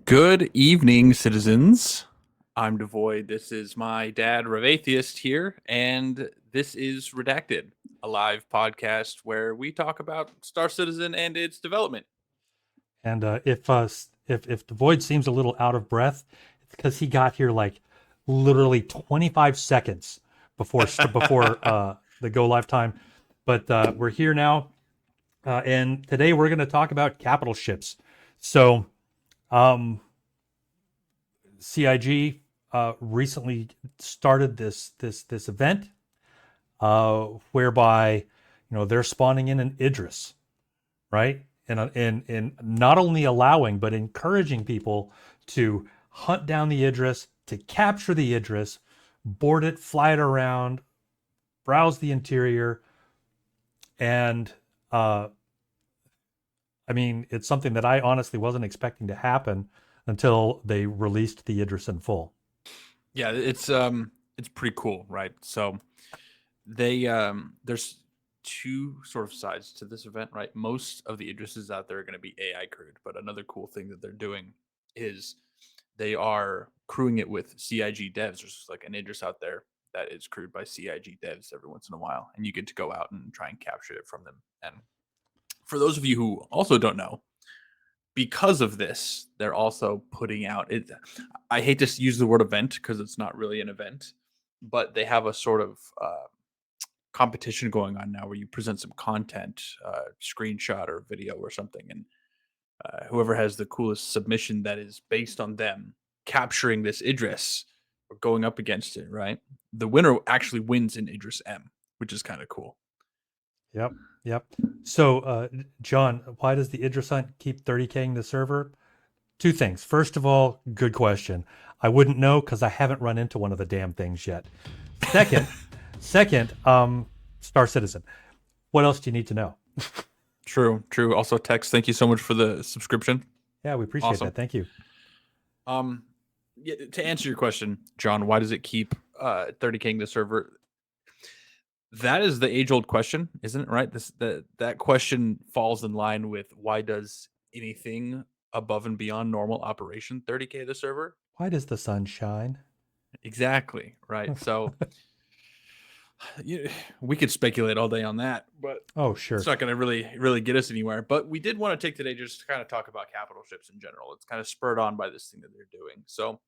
Good evening, citizens. I'm Devoid. This is my dad, Ravatheist, here, and this is Redacted, a live podcast where we talk about Star Citizen and its development. And if the void seems a little out of breath, it's because he got here like literally 25 seconds before the go live time. But we're here now, and today we're going to talk about capital ships. So, CIG recently started this event whereby they're spawning in an Idris, right? And not only allowing but encouraging people to hunt down the Idris, to capture the Idris, board it, fly it around, browse the interior, and I mean, it's something that I honestly wasn't expecting to happen until they released the Idris in full. Yeah, it's pretty cool, right? So there's two sort of sides to this event, right? Most of the Idrises out there are going to be AI crewed, but another cool thing that they're doing is they are crewing it with CIG devs. There's like an Idris out there that is crewed by CIG devs every once in a while, and you get to go out and try and capture it from them. And for those of you who also don't know, because of this, they're also putting out it. I hate to use the word event because it's not really an event, but they have a sort of competition going on now where you present some content, screenshot or video or something, and whoever has the coolest submission that is based on them capturing this Idris or going up against it, right? The winner actually wins in Idris M, which is kind of cool. Yep, yep. So, John, why does the Idris hunt keep 30K'ing the server? Two things. First of all, good question. I wouldn't know because I haven't run into one of the damn things yet. Second, second, Star Citizen. What else do you need to know? True, true. Also, Tex, thank you so much for the subscription. Yeah, we appreciate Awesome. that. Thank you. Yeah, to answer your question, John, why does it keep 30K'ing the server? That is the age-old question, isn't it? Right. That question falls in line with why does anything above and beyond normal operation 30K the server? Why does the sun shine? Exactly. Right. So we could speculate all day on that, but Oh, it's sure. not going to really get us anywhere. But we did want to take today just to kind of talk about capital ships in general. It's kind of spurred on by this thing that they're doing. So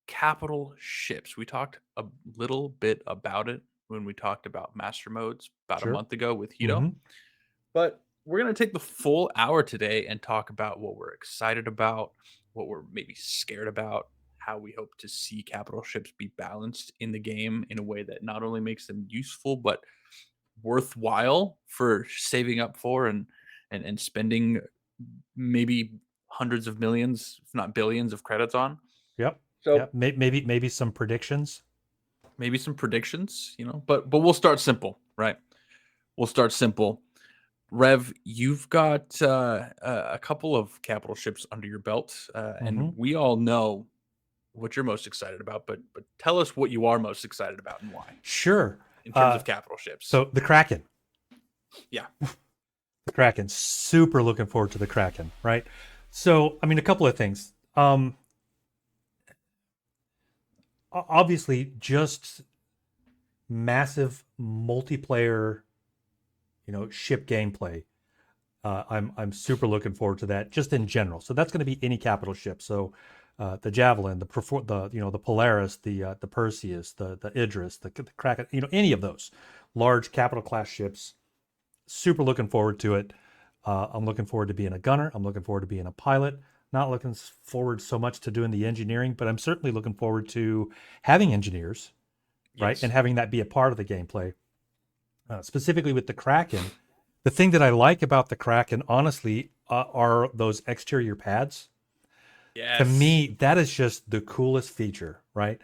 capital ships. We talked a little bit about it when we talked about master modes about a Sure. month ago with Hito. Mm-hmm. But we're going to take the full hour today and talk about what we're excited about, what we're maybe scared about, how we hope to see capital ships be balanced in the game in a way that not only makes them useful but worthwhile for saving up for and spending maybe hundreds of millions, if not billions of credits on. Yep. So Yep. Maybe some predictions. maybe some predictions, but we'll start simple, right? We'll start simple. Rev, you've got a couple of capital ships under your belt, Mm-hmm. and we all know what you're most excited about. But tell us what you are most excited about and why Sure. in terms Uh, of capital ships. so the Kraken. Yeah, The Kraken. Super looking forward to the Kraken, right? So, I mean, a couple of things. Obviously, just massive multiplayer, ship gameplay. I'm super looking forward to that, just in general. So that's going to be any capital ship. So, the Javelin, the Polaris, the Perseus, the Idris, the Kraken, any of those large capital class ships. Super looking forward to it. I'm looking forward to being a gunner. I'm looking forward to being a pilot. Not looking forward so much to doing the engineering, but I'm certainly looking forward to having engineers, right? And yes, having that be a part of the gameplay. Specifically with the Kraken, the thing that I like about the Kraken, honestly, are those exterior pads. To yes. me, that is just the coolest feature, right?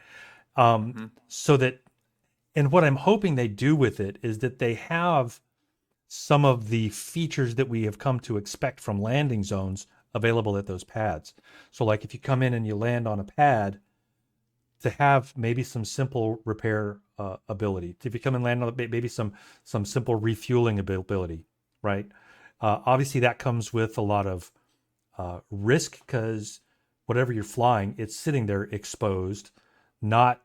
Hmm. So that, and what I'm hoping they do with it is that they have some of the features that we have come to expect from landing zones available at those pads. So, like if you come in and you land on a pad, to have maybe some simple repair ability. If you come and land on maybe some simple refueling ability, right? Obviously, that comes with a lot of risk because whatever you're flying, it's sitting there exposed, not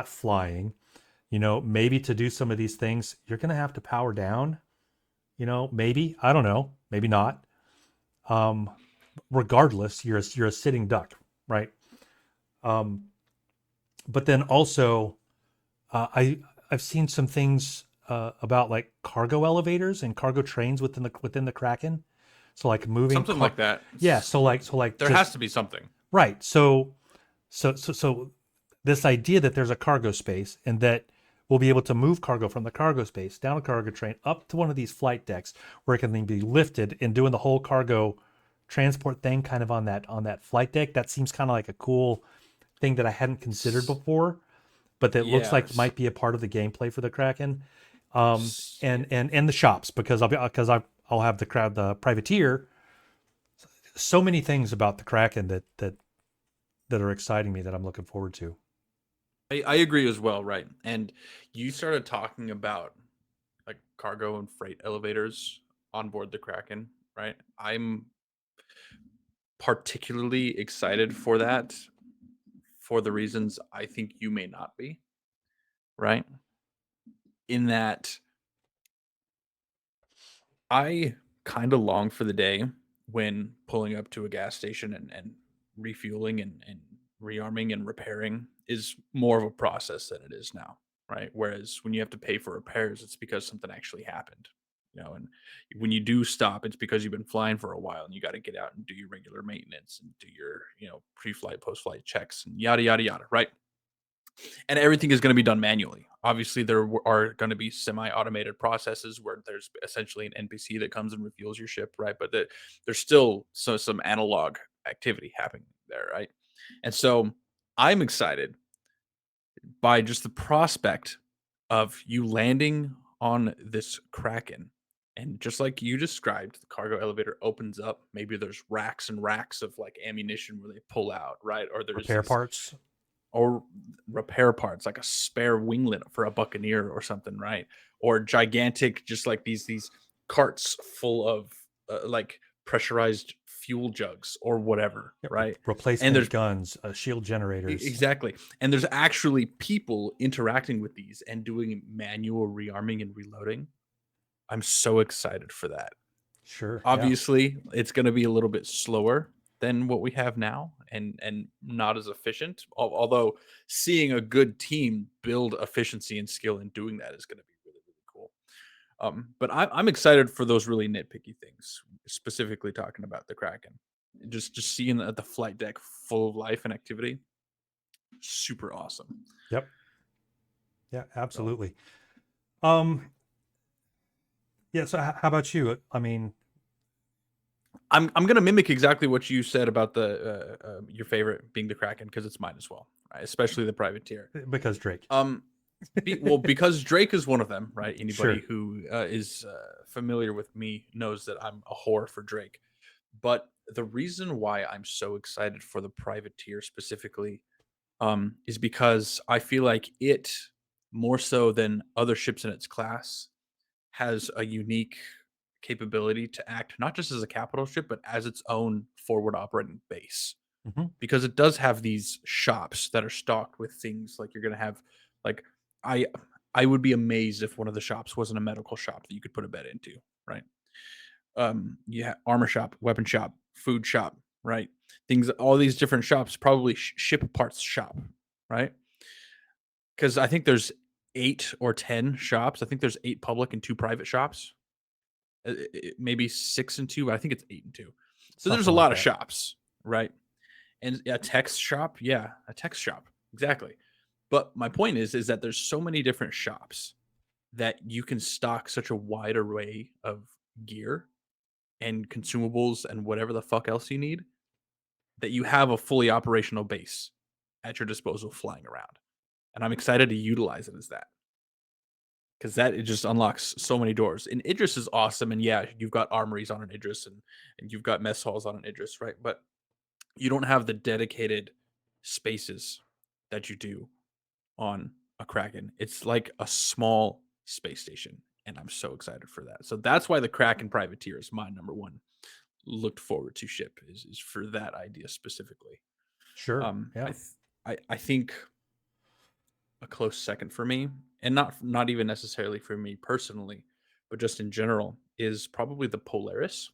flying. Maybe to do some of these things, you're going to have to power down. Maybe, I don't know, maybe not. Um, Regardless, you're a sitting duck, right? Um, but then also, I've seen some things about like cargo elevators and cargo trains within the Kraken. So like moving Something like that. yeah. So like There has just to be something. right. So this idea that there's a cargo space and that we'll be able to move cargo from the cargo space down a cargo train up to one of these flight decks where it can then be lifted and doing the whole cargo transport thing kind of on that flight deck. That seems kind of like a cool thing that I hadn't considered before, but that looks like Yes. might be a part of the gameplay for the Kraken. And the shops because I'll have the privateer. So many things about the Kraken that are exciting me that I'm looking forward to. I agree as well, right? And you started talking about like cargo and freight elevators on board the Kraken, right? I'm particularly excited for that for the reasons I think you may not be, right? In that I kind of long for the day when pulling up to a gas station and refueling and rearming and repairing is more of a process than it is now, right? Whereas when you have to pay for repairs, it's because something actually happened, and when you do stop, it's because you've been flying for a while and you got to get out and do your regular maintenance and do your, pre-flight, post-flight checks and yada, yada, yada, right? And everything is going to be done manually. Obviously, there are going to be semi-automated processes where there's essentially an NPC that comes and refuels your ship, right? But there's still some analog activity happening there, right? And so I'm excited by just the prospect of you landing on this Kraken. And just like you described, the cargo elevator opens up. Maybe there's racks and racks of like ammunition where they pull out, right? Or there's Repair these parts. or repair parts like a spare winglet for a buccaneer or something, right? Or gigantic, just like these carts full of like pressurized fuel jugs or whatever, Yeah, right? And replacement there's guns, shield generators. exactly, and there's actually people interacting with these and doing manual rearming and reloading. I'm so excited for that. Sure. Yeah. Obviously, it's gonna be a little bit slower than what we have now and not as efficient, although seeing a good team build efficiency and skill in doing that is gonna be really, really cool. But I'm excited for those really nitpicky things, specifically talking about the Kraken. Just seeing the flight deck full of life and activity, super awesome. Yep. Yeah. So Absolutely. Um. Yeah. So how about you? I mean, I'm gonna mimic exactly what you said about the your favorite being the Kraken because it's mine as well, right? Especially the privateer. because Drake. Um, because Drake is one of them, right? Anybody Sure. who is familiar with me knows that I'm a whore for Drake. But the reason why I'm so excited for the privateer specifically is because I feel like it, more so than other ships in its class, has a unique capability to act not just as a capital ship, but as its own forward operating base. Hmm. Because it does have these shops that are stocked with things like you're gonna have like I I would be amazed if one of the shops wasn't a medical shop that you could put a bed into, right? Yeah, armor shop, weapon shop, food shop, right? Things, all these different shops, probably ship parts shop, right? Because I think there's 8 or 10 shops. I think there's 8 public and 2 private shops. Maybe 6 and 2, but I think it's 8 and 2. So there's a Something like lot of that. shops, right? And a text shop, yeah, a text shop, exactly. But my point is that there's so many different shops that you can stock such a wide array of gear and consumables and whatever the fuck else you need that you have a fully operational base at your disposal flying around. And I'm excited to utilize it as that because that it just unlocks so many doors. And Idris is awesome. And yeah, you've got armories on an Idris and you've got mess halls on an Idris, right? But you don't have the dedicated spaces that you do on a Kraken. It's like a small space station, and I'm so excited for that. So that's why the Kraken Privateer is my number one looked forward to ship is for that idea specifically. Sure. I, Yeah. I think a close second for me, and not even necessarily for me personally, but just in general, is probably the Polaris.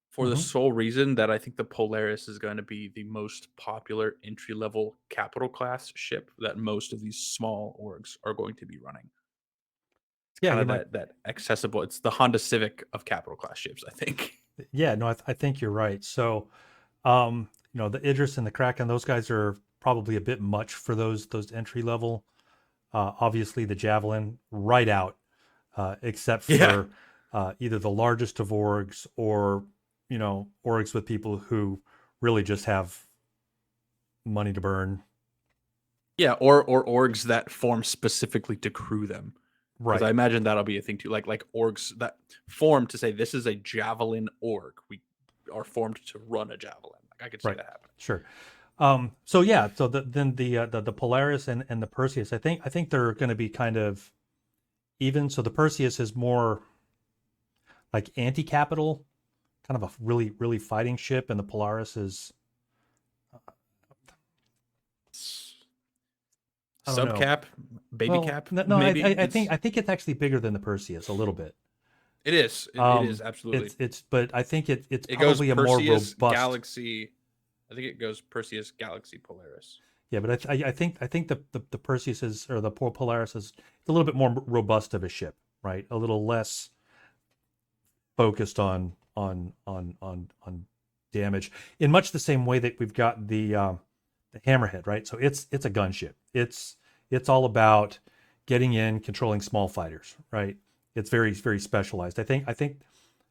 For the Hmm. sole reason that I think the Polaris is going to be the most popular entry level capital class ship that most of these small orgs are going to be running. It's Yeah. kind You of might. that accessible. It's the Honda Civic of capital class ships, I think. Yeah. No, I think you're right. So, the Idris and the Kraken, those guys are probably a bit much for those entry level. Obviously, the Javelin right out, except Yeah. for either the largest of orgs or orgs with people who really just have money to burn. Yeah, or orgs that form specifically to crew them. Because Right. I imagine that'll be a thing too. Like orgs that form to say this is a javelin org. We are formed to run a javelin. Like I could see Right. that happening. Sure. So yeah. So then the Polaris and the Perseus, I think they're going to be kind of even. So the Perseus is more like anti-capital, kind of a really fighting ship, and the Polaris is, I don't know. Subcap, baby Well, cap, no, maybe I think it's actually bigger than the Perseus a little bit. it is. It is absolutely. But I think it's It goes probably a more Perseus robust. Galaxy. I think it goes Perseus Galaxy Polaris. Yeah, but I think the Perseus is, or the poor Polaris is a little bit more robust of a ship, right? A little less focused on damage, in much the same way that we've got the Hammerhead, right? So it's a gunship. It's all about getting in, controlling small fighters, right? It's very specialized. I think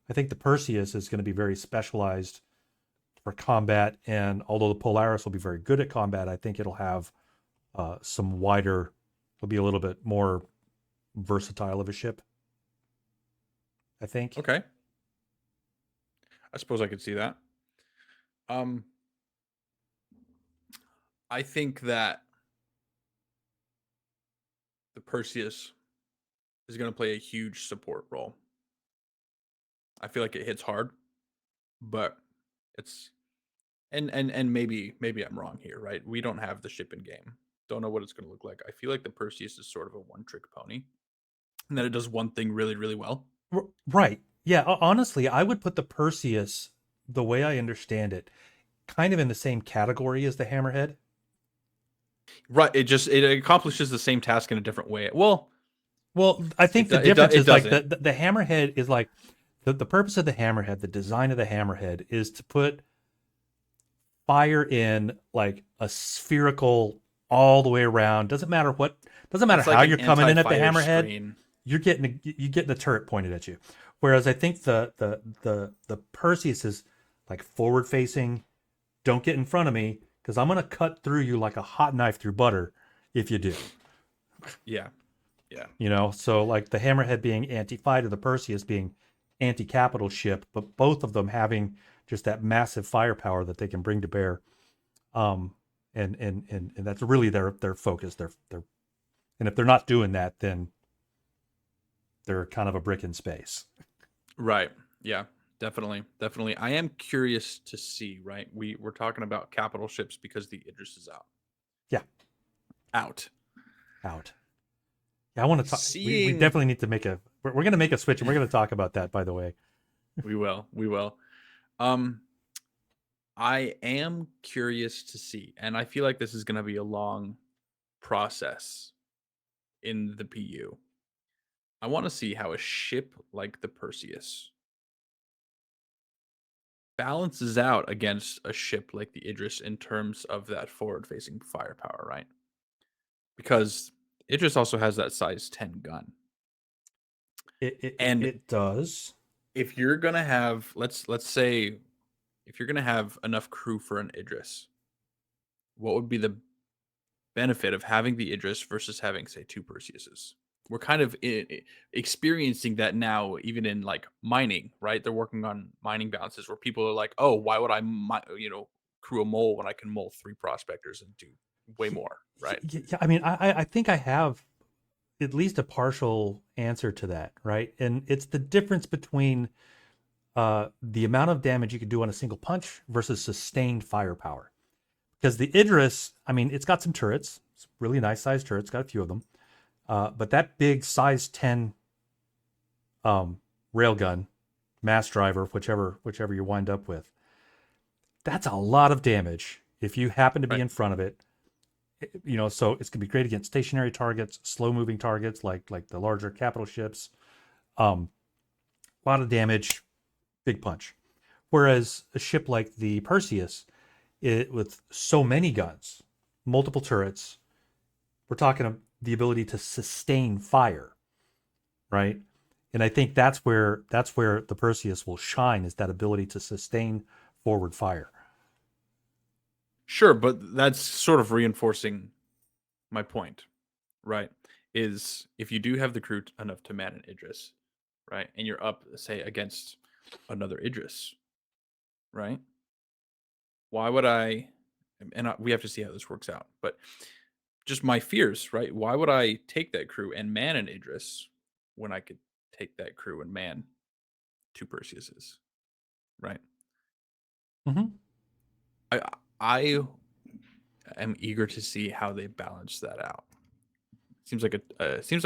the Perseus is going to be very specialized for combat, and although the Polaris will be very good at combat, I think it'll have some wider, will be a little bit more versatile of a ship. I think. Okay, I suppose I could see that. Um, I think that the Perseus is going to play a huge support role. I feel like it hits hard, but it's and maybe I'm wrong here, right? We don't have the ship in game. Don't know what it's going to look like. I feel like the Perseus is sort of a one trick pony, and that it does one thing really well. Right. Yeah. Honestly, I would put the Perseus, the way I understand it, kind of in the same category as the Hammerhead. Right. It accomplishes the same task in a different way. Well, Well, I think the difference it is like doesn't. the Hammerhead is like the purpose of the Hammerhead, the design of the Hammerhead is to put fire in like a spherical all the way around. Doesn't matter It's like how an you're coming in at the anti-fire Hammerhead, screen. you're getting a turret pointed at you. Whereas I think the Perseus is like forward facing. Don't get in front of me because I'm gonna cut through you like a hot knife through butter if you do. Yeah. Yeah. So like the Hammerhead being anti-fighter, the Perseus being anti-capital ship, but both of them having just that massive firepower that they can bring to bear. Um, and that's really their focus. They're and if they're not doing that, then they're kind of a brick in space. Right. Yeah. Definitely. I am curious to see. Right. We're talking about capital ships because the Idris is out. Yeah, Out. out. Yeah, I want to talk. We Seeing. definitely need to make a. We're going to make a switch, and we're going to talk about that. By the way. We will. We will. Um. I am curious to see, and I feel like this is going to be a long process in the PU. I want to see how a ship like the Perseus balances out against a ship like the Idris in terms of that forward facing firepower, right? Because Idris also has that size 10 gun. And It does. if you're going to have let's say if you're going to have enough crew for an Idris, what would be the benefit of having the Idris versus having say two Perseuses? We're kind of experiencing that now, even in like mining, right? They're working on mining balances where people are like, "Oh, why would I, crew a mole when I can mole three prospectors and do way more?" Right? Yeah, I mean, I think I have at least a partial answer to that, right? And it's the difference between the amount of damage you can do on a single punch versus sustained firepower. because the Idris, I mean, it's got some turrets. It's really nice sized turrets. Got a few of them. But that big size 10 railgun, mass driver, whichever you wind up with, that's a lot of damage if you happen to be Right. in front of it. So it's gonna be great against stationary targets, slow moving targets like the larger capital ships. A lot of damage, big punch. Whereas a ship like the Perseus, with so many guns, multiple turrets, we're talking the ability to sustain fire, right? And I think that's where the Perseus will shine, is that ability to sustain forward fire. Sure, but that's sort of reinforcing my point, right? Is if you do have the crew enough to man an Idris, right, and you're up, say, against another Idris, right? Why would I? We have to see how this works out, but just my fears, right? Why would I take that crew and man an Idris when I could take that crew and man two Perseuses, right? Mm-hmm. I I am eager to see how they balance that out. Seems like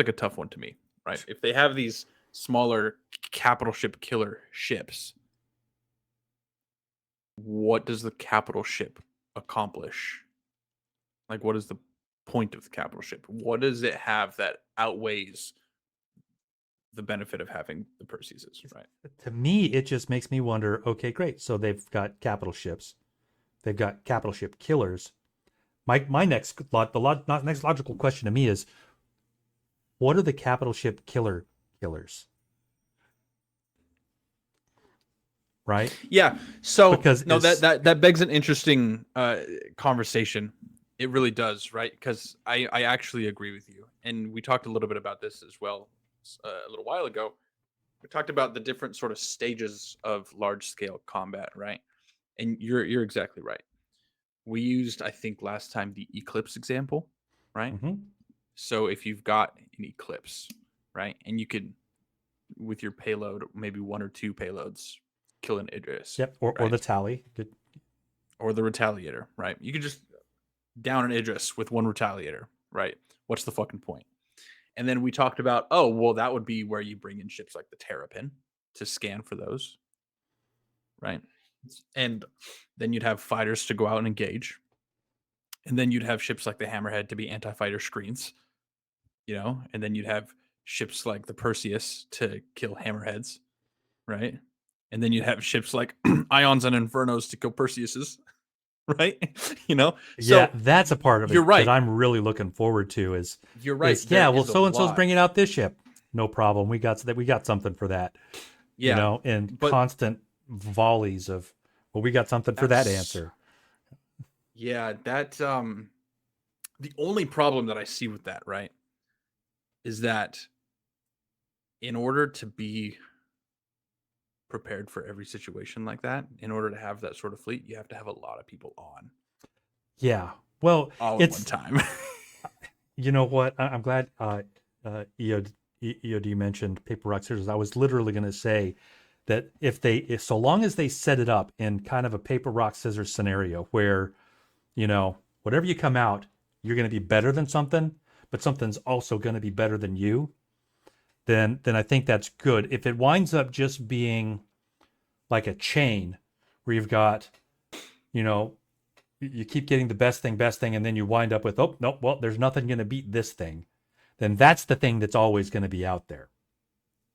a tough one to me, right? If they have these smaller capital ship killer ships, what does the capital ship accomplish? Like, what is the point of the capital ship? What does it have that outweighs the benefit of having the Perseuses, right? To me, it just makes me wonder. Okay, great. So they've got capital ships. They've got capital ship killers. My next logical question to me is, what are the capital ship killers? Right? Yeah. So Because no, it's that begs an interesting conversation. It really does, right? Because I actually agree with you, and we talked a little bit about this as well a little while ago. We talked about the different sort of stages of large scale combat, right? And you're exactly right. We used, I think, last time the Eclipse example, right? mhm. So if you've got an Eclipse, right, and you could, with your payload, maybe one or two payloads, kill an Idris, Yep, or right, the tally. Good. or the Retaliator, right? You could just down an Idris with one Retaliator, right? What's the fucking point? And then we talked about, oh, well, that would be where you bring in ships like the Terrapin to scan for those, right? And then you'd have fighters to go out and engage. And then you'd have ships like the Hammerhead to be anti-fighter screens, and then you'd have ships like the Perseus to kill Hammerheads, right? And then you'd have ships like Ions and Infernos to kill Perseuses, right? Yeah, So that's a part of you're it that right. I'm really looking forward to. You're Is right. There yeah, well, is a so and so's lot. bringing out this ship. No problem. We got something for that. Yeah, And but constant volleys of, well, we got something for that that's answer. yeah, that the only problem that I see with that, right, is that in order to be prepared for every situation like that, in order to have that sort of fleet, you have to have a lot of people on Yeah. Well, all at one it's time. you know what? I'm glad EOD mentioned paper rock scissors. I was literally going to say that if so long as they set it up in kind of a paper rock scissors scenario where whatever you come out, you're going to be better than something, but something's also going to be better than you. Then I think that's good. If it winds up just being like a chain where you've got, you know, you keep getting the best thing, and then you wind up with, oh, no, well, there's nothing going to beat this thing, then that's the thing that's always going to be out there.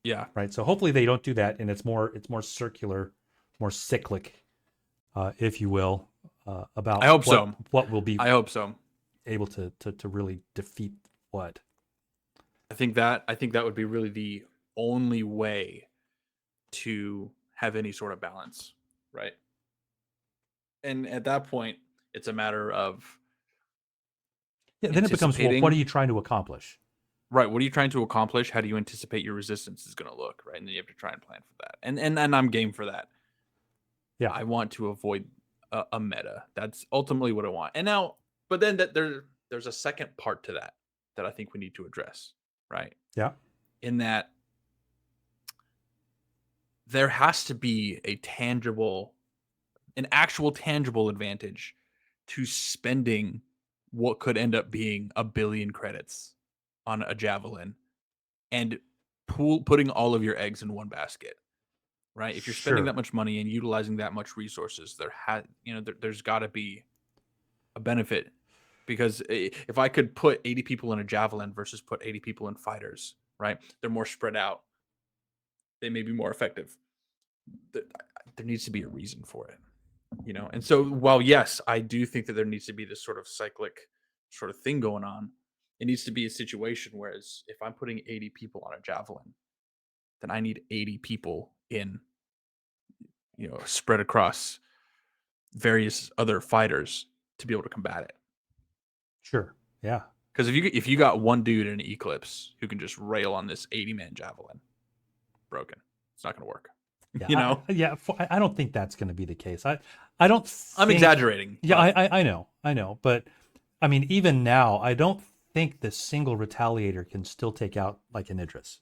Yeah, Right. So hopefully they don't do that. And it's more circular, more cyclic, if you will, I about hope what, so. what will be I hope so. able to really defeat what. I think that would be really the only way to have any sort of balance, right? And at that point, it's a matter of Yeah. Then it becomes, well, what are anticipating, you trying to accomplish? right? What are you trying to accomplish? How do you anticipate your resistance is going to look, right? And then you have to try and plan for that. And I'm game for that. Yeah. I want to avoid a meta. That's ultimately what I want. And now, but then there's a second part to that I think we need to address, right? Yeah. In that there has to be an actual tangible advantage to spending what could end up being 1 billion credits on a javelin and putting all of your eggs in one basket, right? If you're spending that Sure. much money and utilizing that much resources, there's got to be a benefit, because if I could put 80 people in a javelin versus put 80 people in fighters, right? They're more spread out. They may be more effective. There needs to be a reason for it, And so, while yes, I do think that there needs to be this sort of cyclic sort of thing going on, it needs to be a situation whereas if I'm putting 80 people on a javelin, then I need 80 people in, spread across various other fighters to be able to combat it. Sure. Yeah. Because if you got one dude in an Eclipse who can just rail on this 80-man javelin, broken. It's not going to work. Yeah. I don't think that's going to be the case. I don't. I'm exaggerating. Yeah, I know. But I mean, even now, I don't think the single retaliator can still take out like an Idris.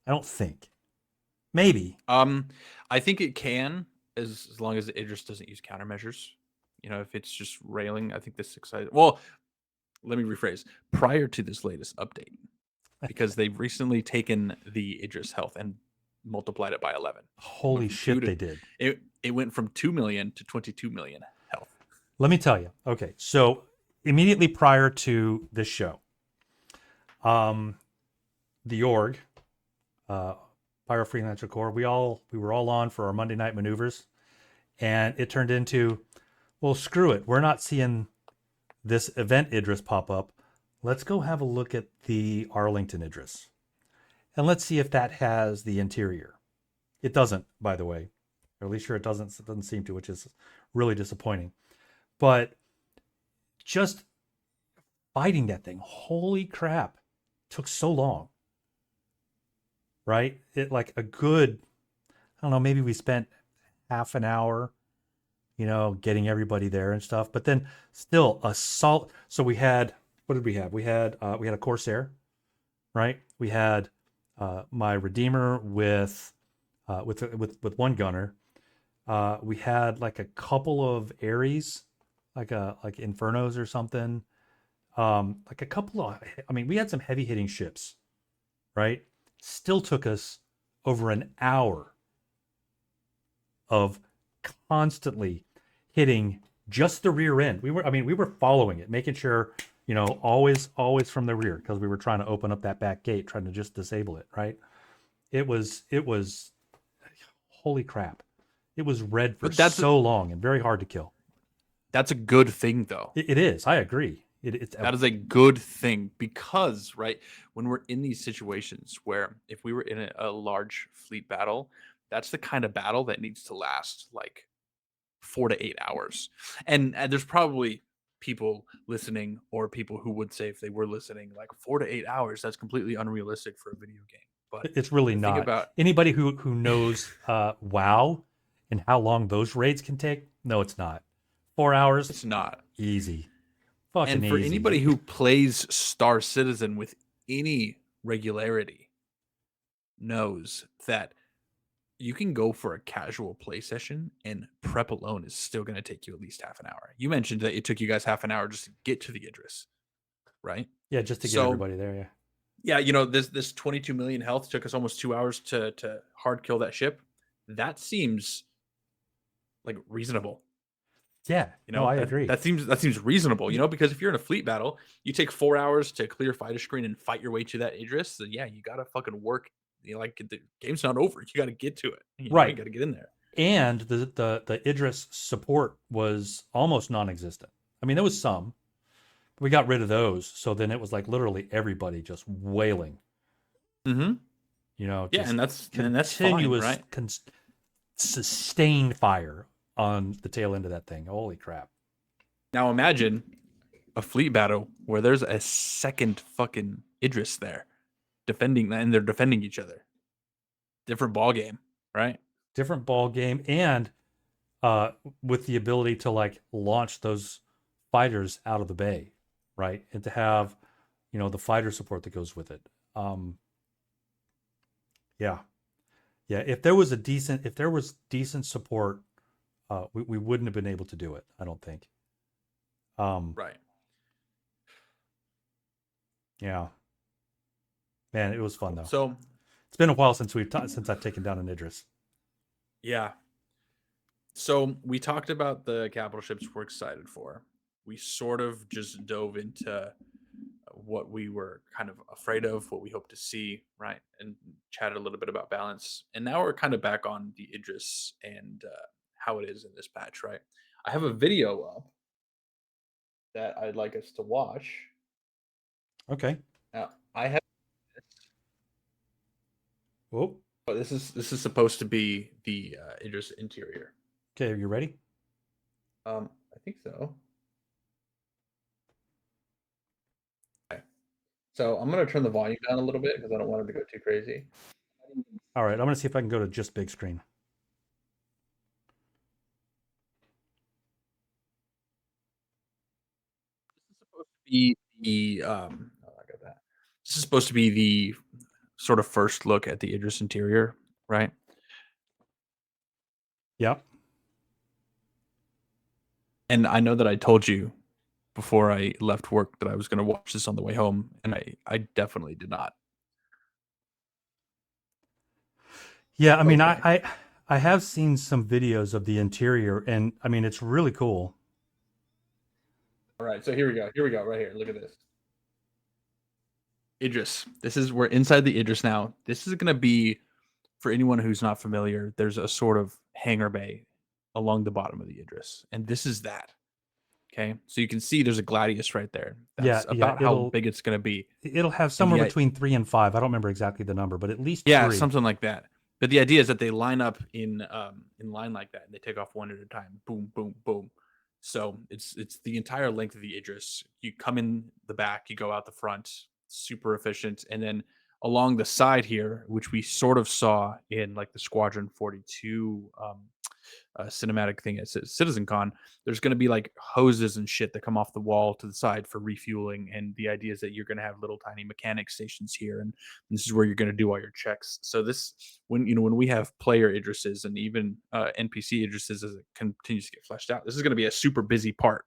I don't think. Maybe. I think it can, as long as the Idris doesn't use countermeasures. If it's just railing, I think this excited. Well, let me rephrase. Prior to this latest update, because they've recently taken the Idris health and multiplied it by 11. Holy shit, they did. It went from 2 million to 22 million health. Let me tell you. Okay, so immediately prior to this show, the org, Pyro Freelancer Corps, we were all on for our Monday night maneuvers, and it turned into, well, screw it. We're not seeing this event Idris pop up. Let's go have a look at the Arlington Idris. And let's see if that has the interior. It doesn't, by the way. Or at least sure it doesn't seem to, which is really disappointing. But just fighting that thing, holy crap, took so long. Right? It like a good, I don't know, maybe we spent half an hour, getting everybody there and stuff. But then still assault. So we had, what did we have? We had a Corsair, right? We had my Redeemer with one gunner. We had like a couple of Ares, like Infernos or something. Like a couple of, we had some heavy hitting ships, right? Still took us over an hour of constantly hitting just the rear end. We were following it, making sure, always from the rear, because we were trying to open up that back gate, trying to just disable it, right? It was holy crap. It was red for so long and very hard to kill. That's a good thing, though. It is. I agree. That is a good thing, because, right, when we're in these situations where if we were in a large fleet battle, that's the kind of battle that needs to last like 4 to 8 hours. And there's probably people listening, or people who would say, if they were listening, like 4 to 8 hours, that's completely unrealistic for a video game. But it's really not. Anybody who knows WoW and how long those raids can take, no, it's not. 4 hours? It's not. Easy. Fucking and for easy. Anybody who plays Star Citizen with any regularity knows that you can go for a casual play session, and prep alone is still going to take you at least half an hour. You mentioned that it took you guys half an hour just to get to the Idris, right? Yeah, just to get everybody there, yeah. This 22 million health took us almost 2 hours to hard kill that ship. That seems like reasonable. Yeah, I agree. That seems reasonable, because if you're in a fleet battle, you take 4 hours to clear fighter screen and fight your way to that Idris. Then yeah, you gotta fucking work. The game's not over. You got to get to it. Right. You got to get in there. And the Idris support was almost non-existent. There was some. We got rid of those, so then it was like literally everybody just wailing. Mm-hmm. And that's continuous, fine, right? Sustained fire on the tail end of that thing. Holy crap! Now imagine a fleet battle where there's a second fucking Idris there, defending, and they're defending each other. Different ball game, right? Different ball game, and with the ability to like launch those fighters out of the bay, right? And to have, the fighter support that goes with it. Yeah. If there was decent support, we wouldn't have been able to do it, I don't think. Right. Yeah, man, it was fun though. So It's been a while since since I've taken down an Idris. yeah. So we talked about the capital ships we're excited for. We sort of just dove into what we were kind of afraid of, what we hope to see, right? And chatted a little bit about balance. And now we're kind of back on the Idris and how it is in this patch, right? I have a video up that I'd like us to watch. Okay. Now, I have Oh, but this is supposed to be the Idris interior. okay. Are you ready? I think so. Okay. So I'm gonna turn the volume down a little bit because I don't want it to go too crazy. All right. I'm gonna see if I can go to just big screen. This is supposed to be the oh, I got that. This is supposed to be the sort of first look at the Idris interior, right? Yep. And I know that I told you before I left work that I was going to watch this on the way home, and I definitely did not. Yeah. I mean, Okay. I have seen some videos of the interior, and I mean, it's really cool. All right. So here we go. Here we go. Right here. Look at this. Idris. We're inside the Idris now. This is going to be, for anyone who's not familiar, there's a sort of hangar bay along the bottom of the Idris, and this is that. Okay, so you can see there's a Gladius right there. Yeah. That's Yeah. about how big it's going to be. It'll have And somewhere between 3 and 5. I don't remember exactly the number, but at least yeah, three. something like that. But the idea is that they line up in line like that, and they take off one at a time. Boom, boom, boom. So it's the entire length of the Idris. You come in the back, you go out the front, super efficient, and then along the side here, which we sort of saw in like the Squadron 42 cinematic thing at CitizenCon, there's going to be like hoses and shit that come off the wall to the side for refueling. And the idea is that you're going to have little tiny mechanic stations here, and this is where you're going to do all your checks. So this, when we have player Idrises and even NPC Idrises as it continues to get fleshed out, this is going to be a super busy part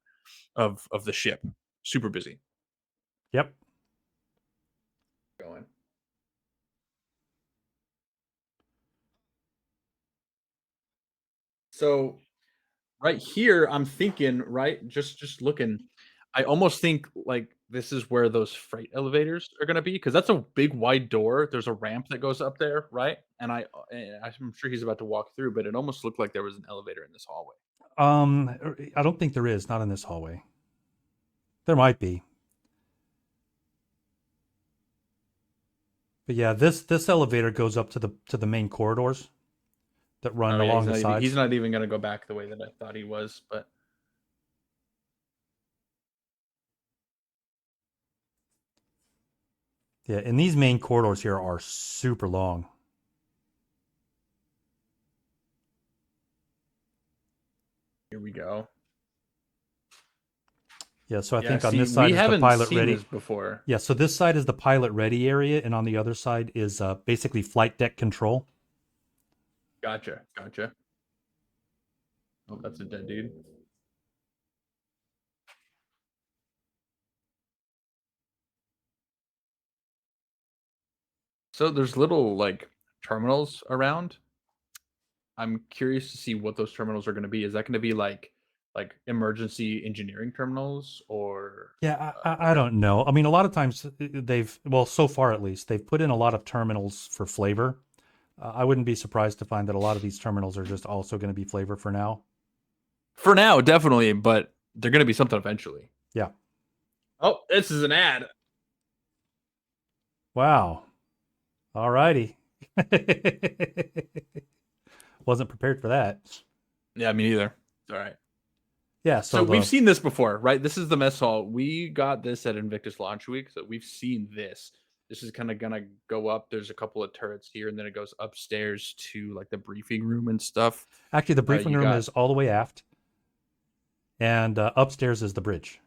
of the ship. Super busy. Yep. Going. So right here, I'm thinking, right, just looking, I almost think like this is where those freight elevators are gonna be because that's a big wide door. There's a ramp that goes up there, right? I'm sure he's about to walk through, but it almost looked like there was an elevator in this hallway. I don't think there is. Not in this hallway. There might be. But yeah, this elevator goes up to the main corridors that run Oh yeah, along the he's sides. not even gonna go back the way that I thought he was, but Yeah, and these main corridors here are super long. here we go. Yeah, so I Yeah, think on see, this side we is the haven't pilot seen ready. this before. Yeah, so this side is the pilot ready area, and on the other side is basically flight deck control. Gotcha, gotcha. Oh, that's a dead dude. So there's little like terminals around. I'm curious to see what those terminals are going to be. Is that going to be like emergency engineering terminals or Yeah, I don't know. I mean, a lot of times well, so far at least, they've put in a lot of terminals for flavor. I wouldn't be surprised to find that a lot of these terminals are just also going to be flavor for now. for now definitely, but they're going to be something eventually. Yeah. Oh, this is an ad. Wow. All righty. Wasn't prepared for that. Yeah, me neither. It's all right. Yeah, So so we've the seen this before, right? This is the mess hall. We got this at Invictus Launch Week, so we've seen this. This is kind of gonna go up. There's a couple of turrets here, and then it goes upstairs to like the briefing room and stuff. actually the briefing You room got is all the way aft, and upstairs is the bridge.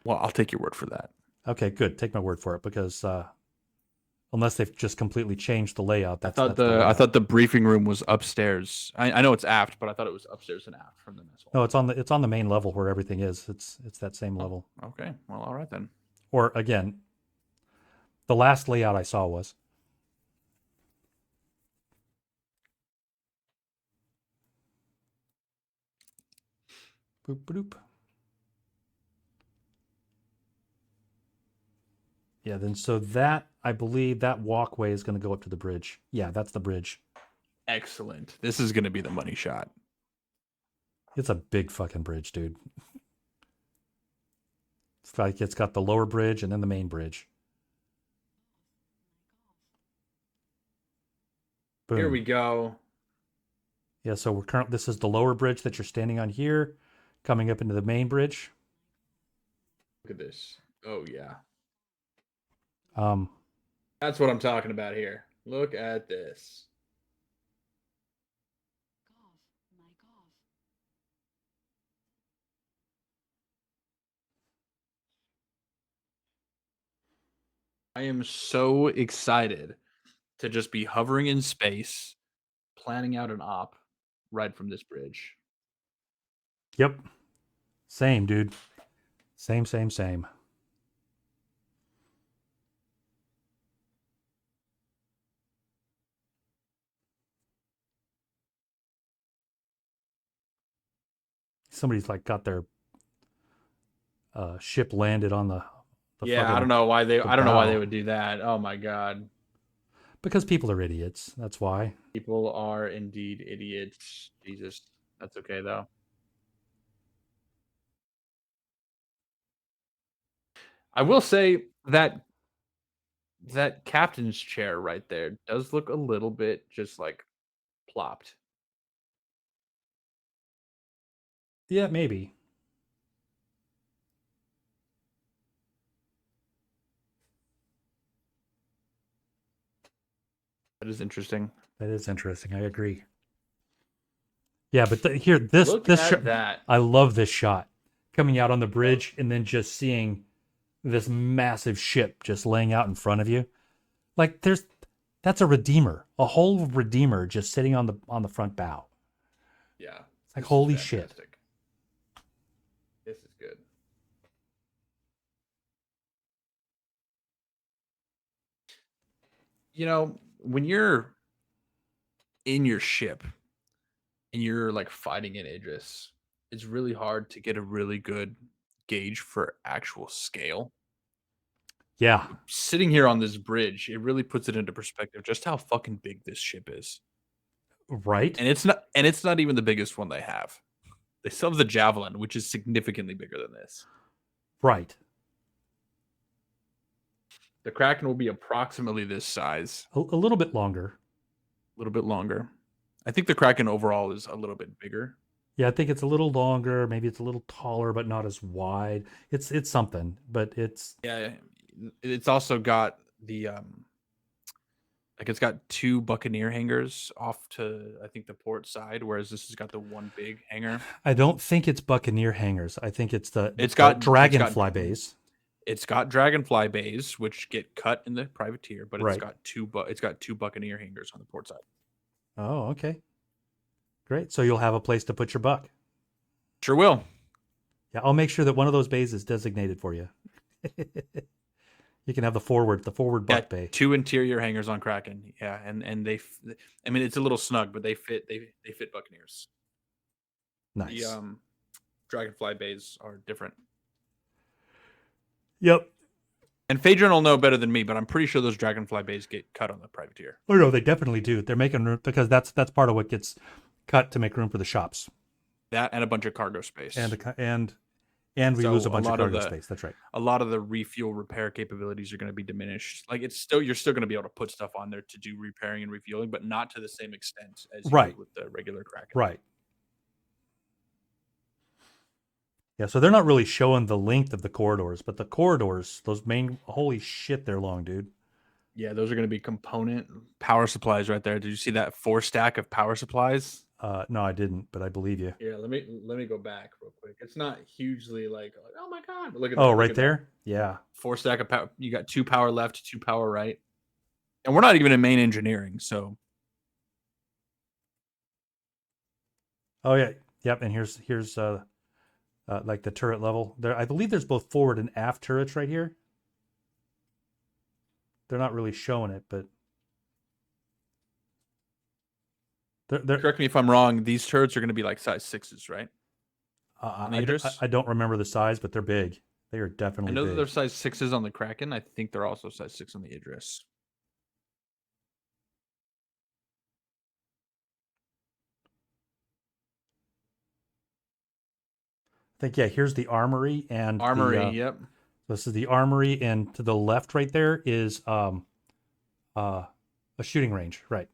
well, I'll take your word for that. Okay, good. Take my word for it because unless they've just completely changed the layout. I That's thought the the I layout. thought the briefing room was upstairs. I know it's aft, but I thought it was upstairs and aft from the mess hall. No, it's on the main level where everything is. It's that same Oh, level. okay. Well, all right then. Or again, the last layout I saw was. Boop boop. Yeah, then so that I believe that walkway is going to go up to the bridge. Yeah, that's the bridge. Excellent. This is going to be the money shot. It's a big fucking bridge, dude. It's like it's got the lower bridge and then the main bridge. Boom. Here we go. Yeah, so this is the lower bridge that you're standing on here, coming up into the main bridge. Look at this. Oh yeah. Um, That's what I'm talking about here. Look at this. I am so excited to just be hovering in space, planning out an op right from this bridge. yep. Same, dude. Same, same, same. Somebody's like got their ship landed on the Yeah, fucking I don't know why they the I don't know why they bow. would do that. Oh my god. Because people are idiots. That's why. People are indeed idiots. Jesus. That's okay though. I will say that that captain's chair right there does look a little bit just like plopped. Yeah, maybe. That is interesting. That is interesting. I agree. Yeah, but here, this Look this shot, at that. I love this shot coming out on the bridge and then just seeing this massive ship just laying out in front of you. Like that's a redeemer, a whole redeemer just sitting on the front bow. Yeah. It's like This is holy shit. fantastic. This is good. You know, when you're in your ship and you're like fighting in Idris, it's really hard to get a really good gauge for actual scale. Yeah, Sitting here on this bridge, it really puts it into perspective just how fucking big this ship is. right, And it's not even the biggest one they have. They still have the Javelin, which is significantly bigger than this. right. The Kraken will be approximately this size, A little bit longer. a little bit longer. I think the Kraken overall is a little bit bigger. Yeah, I think it's a little longer. Maybe it's a little taller, but not as wide. It's something, but it's Yeah, it's also got the like it's got two Buccaneer hangars off to I think the port side, whereas this has got the one big hangar. I don't think it's Buccaneer hangars. I think it's the It's the got Dragonfly bays. it's got Dragonfly bays, which get cut in the privateer, but Right. it's got two Buccaneer hangars on the port side. Oh, okay. Great. So you'll have a place to put your buck. Sure will. Yeah, I'll make sure that one of those bays is designated for you. You can have the forward buck bay. Two interior hangars on Kraken. Yeah, and I mean it's a little snug, but they fit Buccaneers. Nice. The Dragonfly bays are different. Yep. And Phaedron will know better than me, but I'm pretty sure those Dragonfly bays get cut on the privateer. Oh no, they definitely do. They're making room because that's part of what gets cut to make room for the shops. That and a bunch of cargo space. And we So lose a bunch a of lot of cargo the- space. That's right. A lot of the refuel repair capabilities are going to be diminished. Like you're still going to be able to put stuff on there to do repairing and refueling, but not to the same extent as you Right. would with the regular Kraken. Right. Yeah, so they're not really showing the length of the corridors, but the corridors, those main, holy shit, they're long, dude. Yeah, those are going to be component power supplies right there. Did you see that 4 stack of power supplies? No, I didn't, but I believe you. Yeah, let me go back real quick. It's not hugely like oh my god, but look at Oh, that. right there? Yeah. 4 stack of power. You got 2 power left, 2 power right. And we're not even in main engineering, so Oh yeah, yep. And here's like the turret level. There, I believe there's both forward and aft turrets right here. They're not really showing it, but they're correct me if I'm wrong. These turrets are going to be like size 6s, right? On the Idris? I don't remember the size, but they're big. They are I definitely know that they're big. size 6s on the Kraken. I think they're also size 6 on the Idris. I think yeah. Here's the armory and the Armory, yep. this is the armory, and to the left right there is a shooting range, right?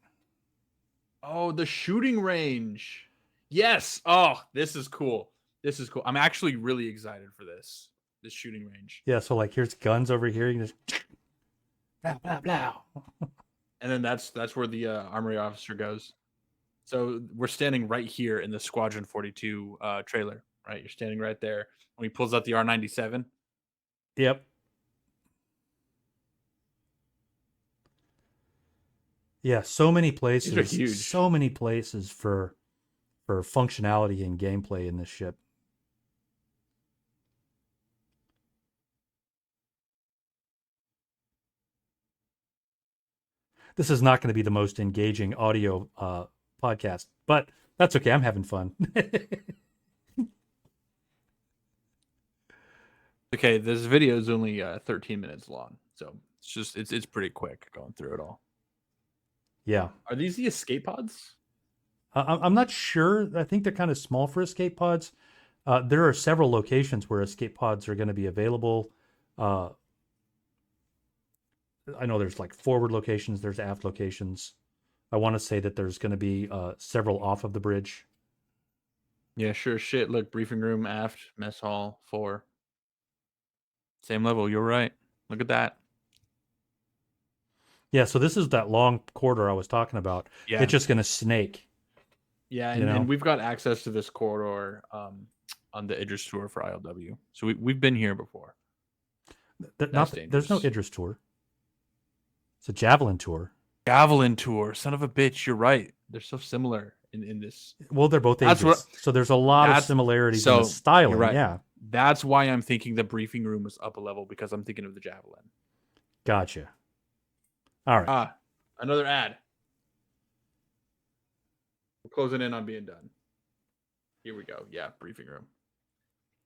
Oh, the shooting range. Yes. Oh, this is cool. This is cool. I'm actually really excited for this. This shooting range. Yeah. So like here's guns over here. You just blah blah blah. And then that's where the armory officer goes. So we're standing right here in the Squadron 42 trailer, right? You're standing right there when he pulls out the R97. Yep. Yeah, so many These are places, huge. so many places for functionality and gameplay in this ship. This is not going to be the most engaging audio podcast, but that's okay. I'm having fun. Okay, this video is only 13 minutes long, so it's pretty quick going through it all. Yeah. Are these the escape pods? I'm not sure. I think they're kind of small for escape pods. There are several locations where escape pods are going to be available. Uh, I know there's like forward locations, there's aft locations. I want to say that there's going to be several off of the bridge. Yeah, sure. Shit. Look, briefing room, aft, mess hall, 4. Same level. You're right. Look at that. Yeah, so this is that long corridor I was talking about. Yeah. It's just going to snake. Yeah, You know? and we've got access to this corridor on the Idris tour for ILW. So we've been here before. That's There's no dangerous. Idris tour. It's a Javelin tour. Javelin tour. Son of a bitch. You're right. They're so similar in this. Well, they're both That's Aegis, what. so there's a lot of That's similarities in so. the styling. You're right. Yeah, That's why I'm thinking the briefing room was up a level because I'm thinking of the Javelin. gotcha. All right. Ah, another ad. We're closing in on being done. Here we go. Yeah, briefing room.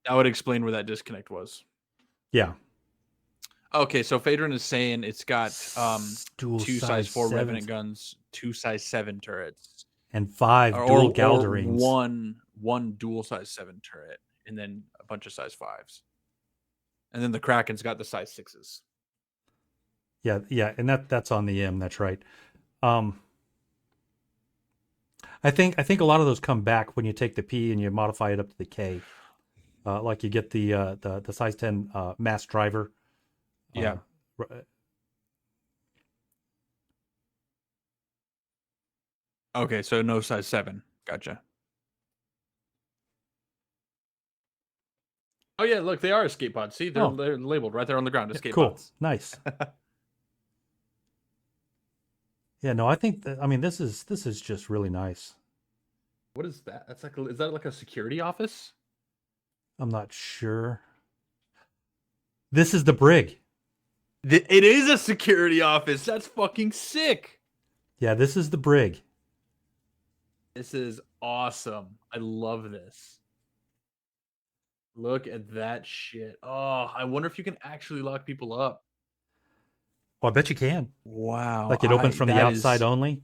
That would explain where that disconnect was. Yeah. Okay, so Phaedron is saying it's got Dual 2 size 4 sevens. Revenant guns, 2 size 7 turrets, And 5 dual Galderines. one dual size 7 turret, and then a bunch of size 5s. And then the Kraken's got the size 6s. Yeah, and that's on the M. That's right. I think a lot of those come back when you take the P and you modify it up to the K. Like you get the size 10 mass driver. Yeah. Okay, so no size 7. Gotcha. Oh yeah, look, they are escape pods. See, they're labeled right there on the ground. Escape cool. pods. Nice. Yeah, no, I think that, I mean this is just really nice. What is that? That's like is that like a security office? I'm not sure. This is the brig. It is a security office. That's fucking sick. Yeah, this is the brig. This is awesome. I love this. Look at that shit. Oh, I wonder if you can actually lock people up. Oh, I bet you can. Wow. Like it opens from the outside only.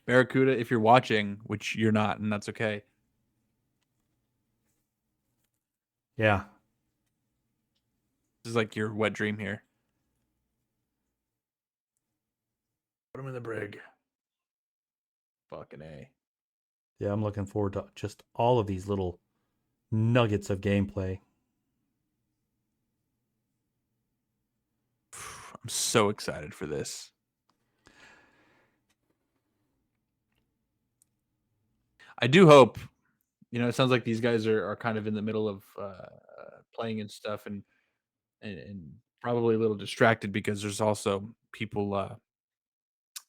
Barracuda, if you're watching, which you're not, and that's okay. Yeah. This is like your wet dream here. Put him in the brig. Fucking A. Yeah, I'm looking forward to just all of these little nuggets of gameplay. I'm so excited for this. I do hope, it sounds like these guys are kind of in the middle of playing and stuff and probably a little distracted because there's also people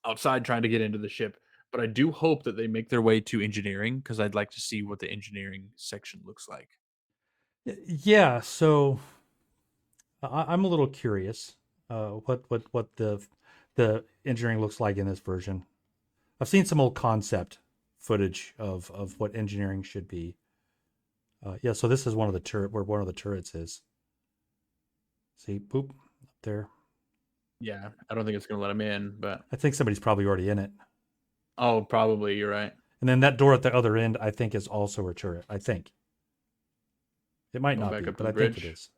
outside trying to get into the ship. But I do hope that they make their way to engineering because I'd like to see what the engineering section looks like. Yeah, so I'm a little curious what the engineering looks like in this version. I've seen some old concept footage of what engineering should be. Yeah, so this is one of the turret where one of the turrets is. See, boop, up there. Yeah, I don't think it's gonna let them in, but I think somebody's probably already in it. oh, probably you're right. And then that door at the other end, I think, is also a turret. I think. It might Going not back be, up to but the I think it bridge. is.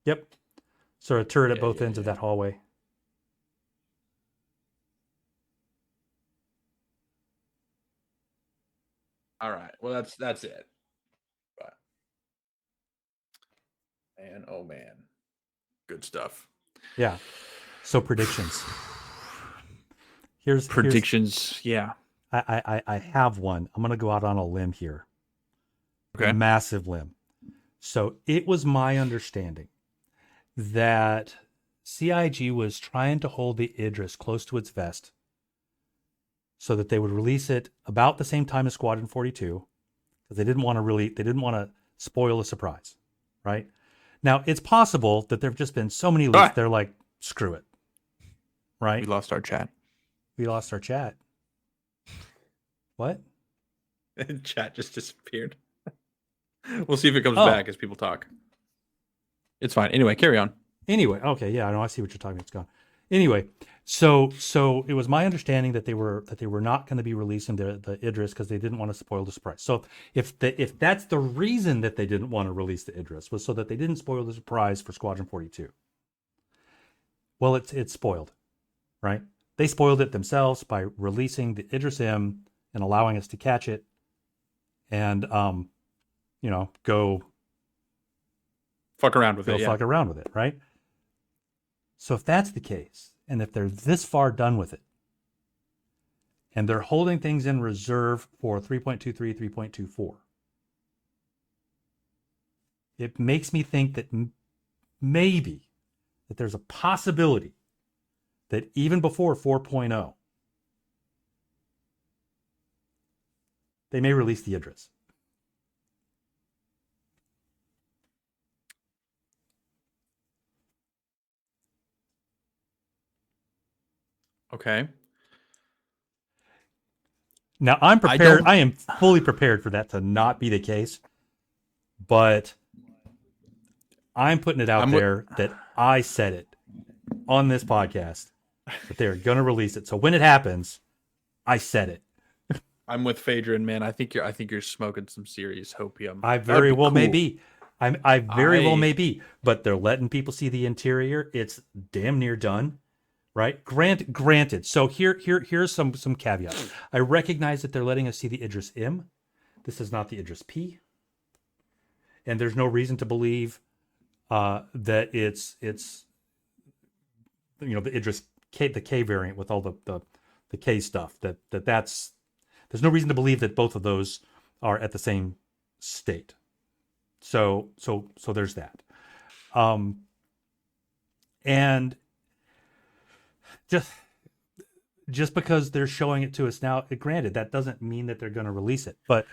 Yep. So a turret at Yeah, both yeah, ends of yeah. that hallway. All right. Well, that's it. But man, oh man, good stuff. Yeah. So predictions. Here's Predictions. Yeah. I have one. I'm gonna go out on a limb here. A Okay. massive limb. So it was my understanding that CIG was trying to hold the Idris close to its vest so that they would release it about the same time as Squadron 42 because they didn't want to spoil a surprise, right? Now, it's possible that there've just been so many leaks Ah, they're like, screw it, we right? lost our chat. We lost our chat. What? Chat just disappeared. We'll see if it comes Oh, back as people talk. It's fine. Anyway, carry on. anyway, okay, yeah, I know. I see what you're talking about. It's gone. Anyway, so it was my understanding that they were not going to be releasing the Idris because they didn't want to spoil the surprise. So if that's the reason that they didn't want to release the Idris was so that they didn't spoil the surprise for Squadron 42. Well, it's spoiled, right? They spoiled it themselves by releasing the Idris M and allowing us to catch it and go Fuck around with it. Yeah. fuck around with it, right? So if that's the case, and if they're this far done with it, and they're holding things in reserve for 3.23, 3.24, it makes me think that maybe that there's a possibility that even before 4.0, they may release the Idris. Okay. Now I'm I prepared. don't. I am fully prepared for that to not be the case, but I'm putting it out I'm. there that I said it on this podcast that they're going to release it. So when it happens, I said it. I'm with Phaedron, man. I think you're smoking some serious hopium. I That'd very be well may cool. be. I very well I may be, but they're letting people see the interior. It's damn near done, right? Granted. So here's some caveats. I recognize that they're letting us see the Idris M. This is not the Idris P, and there's no reason to believe that it's the Idris K, the K variant with all the K stuff. That's there's no reason to believe that both of those are at the same state. So there's that. And just because they're showing it to us now, granted, that doesn't mean that they're going to release it. But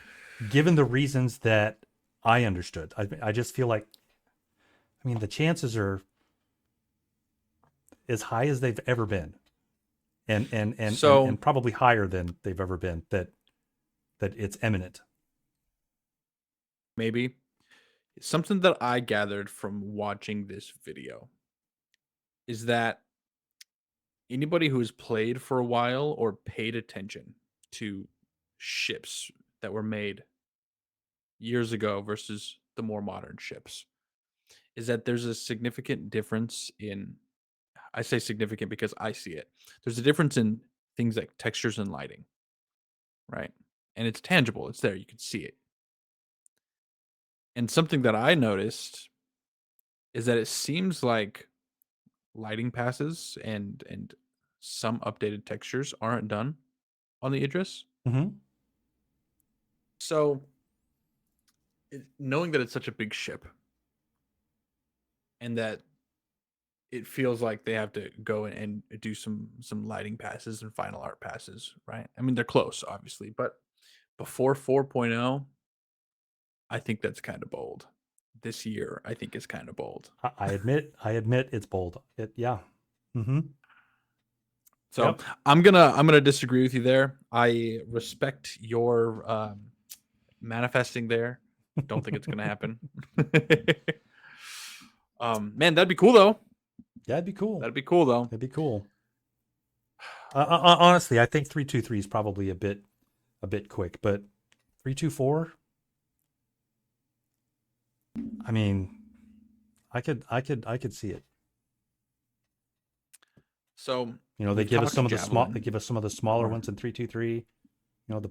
given the reasons that I understood, I just feel like, I mean, the chances are as high as they've ever been, so and probably higher than they've ever been that it's imminent. maybe something that I gathered from watching this video is that anybody who has played for a while or paid attention to ships that were made years ago versus the more modern ships is that there's a significant difference in, I say significant because I see it. There's a difference in things like textures and lighting, right? And it's tangible, it's there, you can see it. And something that I noticed is that it seems like lighting passes and some updated textures aren't done on the Idris. Mm-hmm. So knowing that it's such a big ship and that it feels like they have to go and do some lighting passes and final art passes, right? I mean, they're close, obviously, but before 4.0, I think that's kind of bold. This year, I think is kind of bold. I admit it's bold. Yeah. Mm-hmm. So Yep. I'm gonna disagree with you there. I respect your manifesting there. Don't think it's gonna happen. Man, that'd be cool though. That'd be cool. That'd be cool though. That'd be cool. Honestly, I think 323 is probably a bit quick, but 324. I mean, I could see it. So You know, they we've give us talked some of the small. They javelin. give us some of the smaller Or, ones in 323. You know,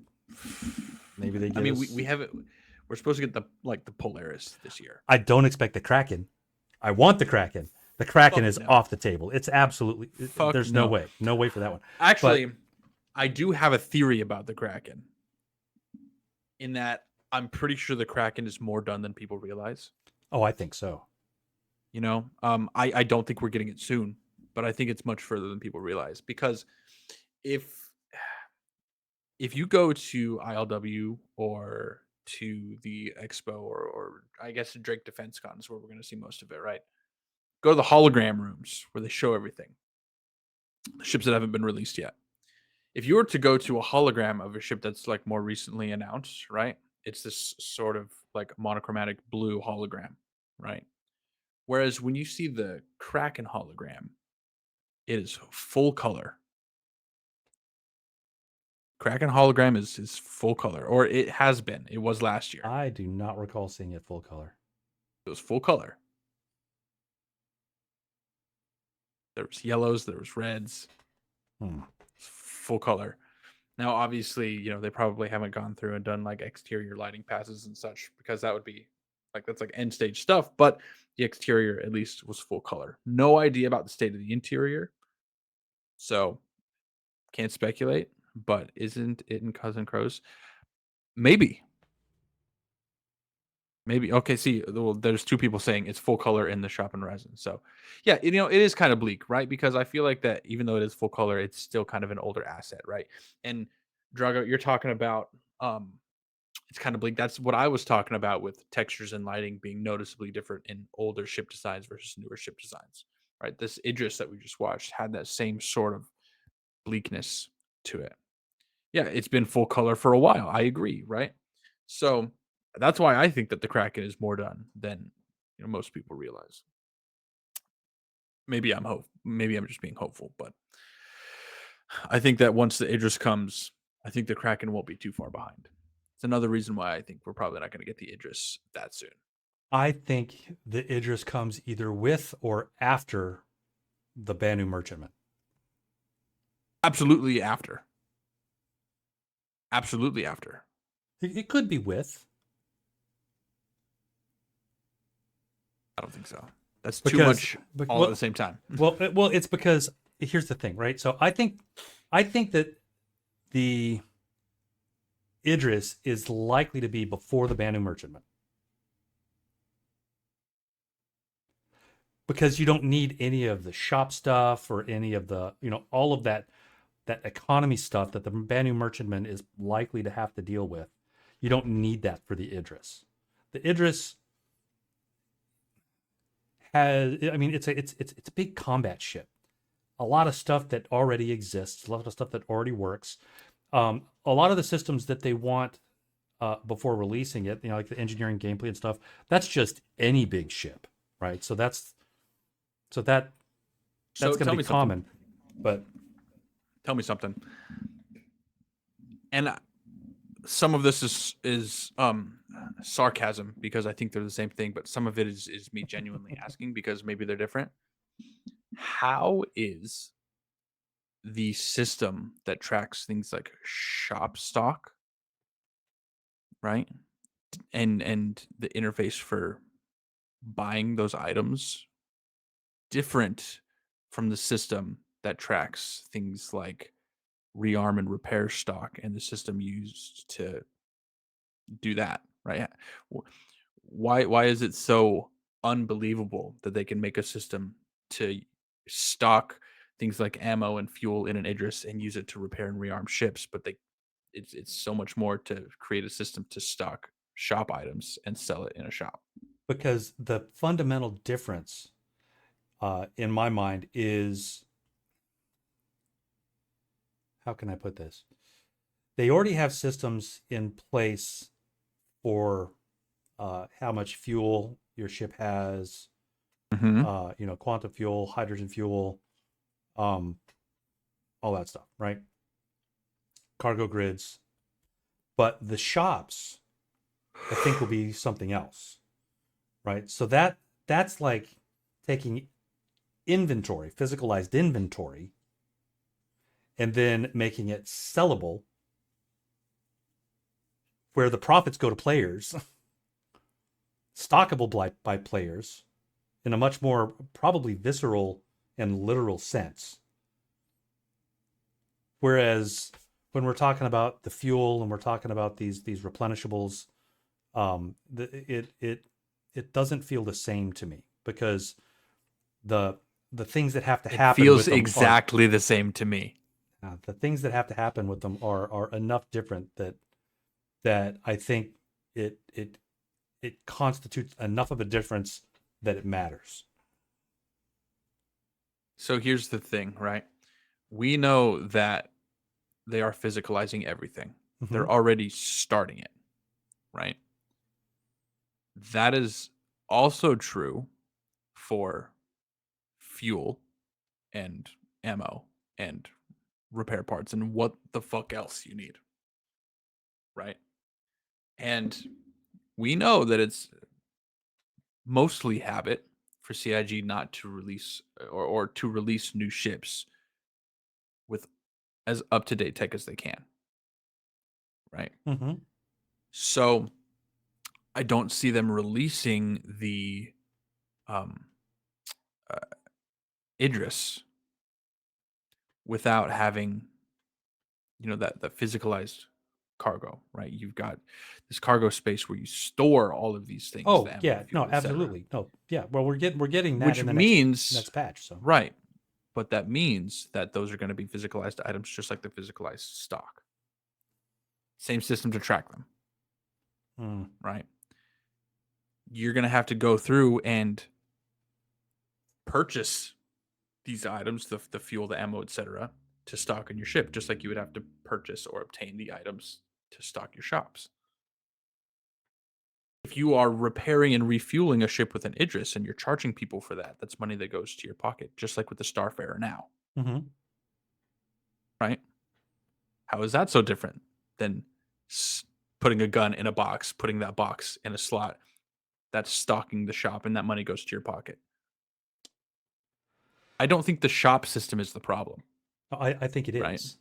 maybe they I give mean, us. we have it. We're supposed to get the Polaris this year. I don't expect the Kraken. I want the Kraken. The Kraken Fuck is no. off the table. It's absolutely. Fuck There's no no. way. No way for that one. But Actually, I do have a theory about the Kraken. In that, I'm pretty sure the Kraken is more done than people realize. oh, I think so. You know, I don't think we're getting it soon, but I think it's much further than people realize because if if you go to ILW or to the expo or I guess Drake Defense Con is where we're going to see most of it, right? Go to the hologram rooms where they show everything, the ships that haven't been released yet. If you were to go to a hologram of a ship that's like more recently announced, right? It's this sort of like monochromatic blue hologram, right? Whereas when you see the Kraken hologram, it is full color. Kraken hologram is full color, or it has been. It was last year. I do not recall seeing it full color. It was full color. There was yellows, there was reds, Hmm. full color. Now, obviously, they probably haven't gone through and done like exterior lighting passes and such because that would be that's like end stage stuff. But the exterior at least was full color. No idea about the state of the interior, so can't speculate. But isn't it in Cousin Crows? Maybe. Maybe. Okay, see, well, there's two people saying it's full color in the shop and resin. So, yeah, it is kind of bleak, right? Because I feel like that even though it is full color, it's still kind of an older asset, right? And Drago, you're talking about it's kind of bleak. That's what I was talking about with textures and lighting being noticeably different in older ship designs versus newer ship designs, right? This Idris that we just watched had that same sort of bleakness to it. Yeah, it's been full color for a while. I agree, right? So that's why I think that the Kraken is more done than most people realize. Maybe I'm just being hopeful, but I think that once the Idris comes, I think the Kraken won't be too far behind. It's another reason why I think we're probably not going to get the Idris that soon. I think the Idris comes either with or after the Banu Merchantman. Absolutely after. Absolutely after. It could be with. I don't think so. That's too much all at the same time. well, it's because here's the thing, right? So I think that the Idris is likely to be before the Banu Merchantman. Because you don't need any of the shop stuff or any of the, all of that economy stuff that the Banu Merchantman is likely to have to deal with. You don't need that for the Idris. The Idris has, I mean, it's a big combat ship. A lot of stuff that already exists, a lot of stuff that already works. A lot of the systems that they want before releasing it, like the engineering gameplay and stuff, that's just any big ship, right? So that's going to be common. But tell me something. And some of this is sarcasm because I think they're the same thing, but some of it is me genuinely asking because maybe they're different. How is the system that tracks things like shop stock, right? And the interface for buying those items different from the system that tracks things like rearm and repair stock and the system used to do that, right? Why is it so unbelievable that they can make a system to stock things like ammo and fuel in an Idris and use it to repair and rearm ships, but it's so much more to create a system to stock shop items and sell it in a shop. Because the fundamental difference, in my mind, is, how can I put this? They already have systems in place for how much fuel your ship has, Mm-hmm. quantum fuel, hydrogen fuel, um, all that stuff, right? Cargo grids. But the shops, I think, will be something else, right? So that's like taking inventory, physicalized inventory, and then making it sellable, where the profits go to players, stockable by players, in a much more probably visceral and literal sense. Whereas when we're talking about the fuel and we're talking about these replenishables, it doesn't feel the same to me, because the things that have to It happen feels with them are exactly the same to me. the things that have to happen with them are enough different that I think it constitutes enough of a difference that it matters. So here's the thing, right? We know that they are physicalizing everything. Mm-hmm. They're already starting it, right? That is also true for fuel and ammo and repair parts and what the fuck else you need, right? And we know that it's mostly habit for CIG not to release or to release new ships with as up to date tech as they can, right? Mm-hmm. So I don't see them releasing the um, uh, Idris without having that physicalized cargo, right? You've got this cargo space where you store all of these things, the Oh ammo, yeah, the fuel, no, etc. absolutely, no, yeah. Well, we're getting that Which in the next means patch. So right, but that means that those are going to be physicalized items, just like the physicalized stock. Same system to track them, mm. right? You're going to have to go through and purchase these items, the fuel, the ammo, etc., to stock in your ship, just like you would have to purchase or obtain the items to stock your shops. If you are repairing and refueling a ship with an Idris and you're charging people for that, that's money that goes to your pocket, just like with the Starfarer now, Mm-hmm. right? How is that so different than putting a gun in a box, putting that box in a slot? That's stocking the shop, and that money goes to your pocket. I don't think the shop system is the problem, I think it right? is.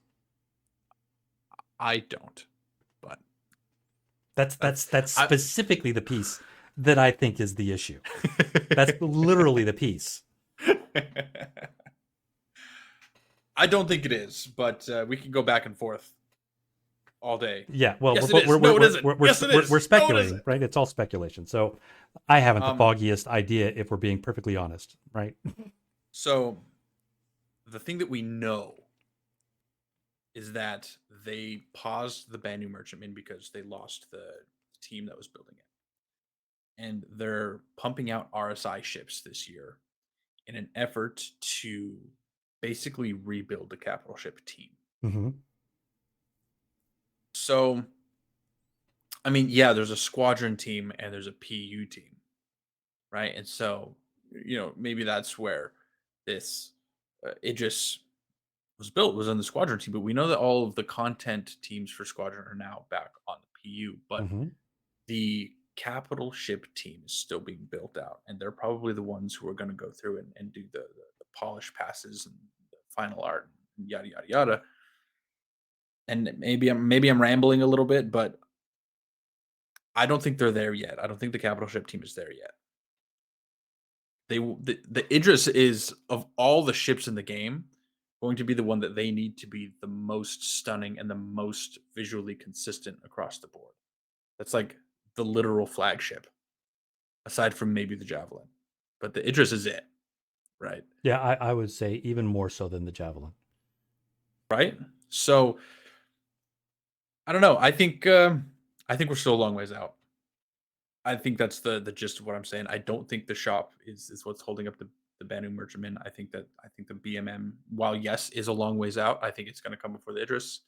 I don't, but That's I. specifically the piece that I think is the issue. That's literally the piece. I don't think it is, but we can go back and forth all day. Yeah, well, Yes, it is. No, it isn't. Yes, it we're is. No, it speculating, isn't. right? It's all speculation. So I haven't the Um. foggiest idea, if we're being perfectly honest, right? So the thing that we know is that they paused the Banu Merchantman because they lost the team that was building it, and they're pumping out RSI ships this year in an effort to basically rebuild the capital ship team. Mm-hmm. So, I mean, yeah, there's a squadron team and there's a PU team, right? And so, maybe that's where this Idris was built, was on the squadron team. But we know that all of the content teams for squadron are now back on the PU. But Mm-hmm. the capital ship team is still being built out, and they're probably the ones who are going to go through and do the polish passes and the final art and yada yada yada. And maybe I'm rambling a little bit, but I don't think they're there yet. I don't think the capital ship team is there yet. The Idris is, of all the ships in the game, going to be the one that they need to be the most stunning and the most visually consistent across the board. That's like the literal flagship, aside from maybe the Javelin. But the Idris is it, right? Yeah, I would say even more so than the Javelin. Right. So I don't know. I think we're still a long ways out. I think that's the gist of what I'm saying. I don't think the shop is what's holding up the Banu Merchantman. I think the BMM, while yes, is a long ways out, I think it's going to come before the Idris.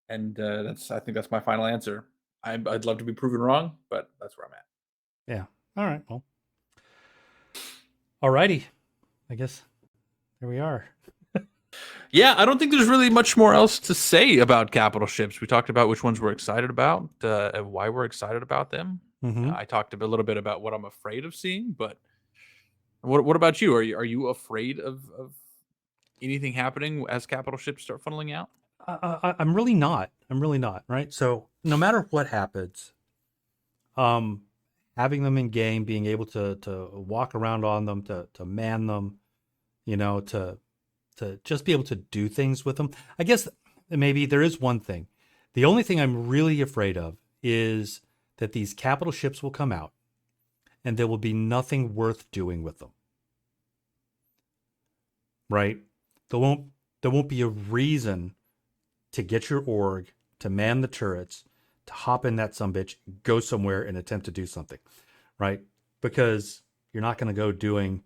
And I think that's my final answer. I'd love to be proven wrong, but that's where I'm at. Yeah. All right. Well. Alrighty. I guess there we are. Yeah, I don't think there's really much more else to say about capital ships. We talked about which ones we're excited about, and why we're excited about them. Mm-hmm. I talked a little bit about what I'm afraid of seeing, but what about you? Are you afraid of anything happening as capital ships start funneling out? I'm really not. I'm really not. Right. So no matter what happens, having them in game, being able to walk around on them, to man them, to just be able to do things with them. I guess maybe there is one thing. The only thing I'm really afraid of is that these capital ships will come out and there will be nothing worth doing with them. Right? There won't be a reason to get your org, to man the turrets, to hop in that sumbitch, go somewhere and attempt to do something. Right? Because you're not going to go doing,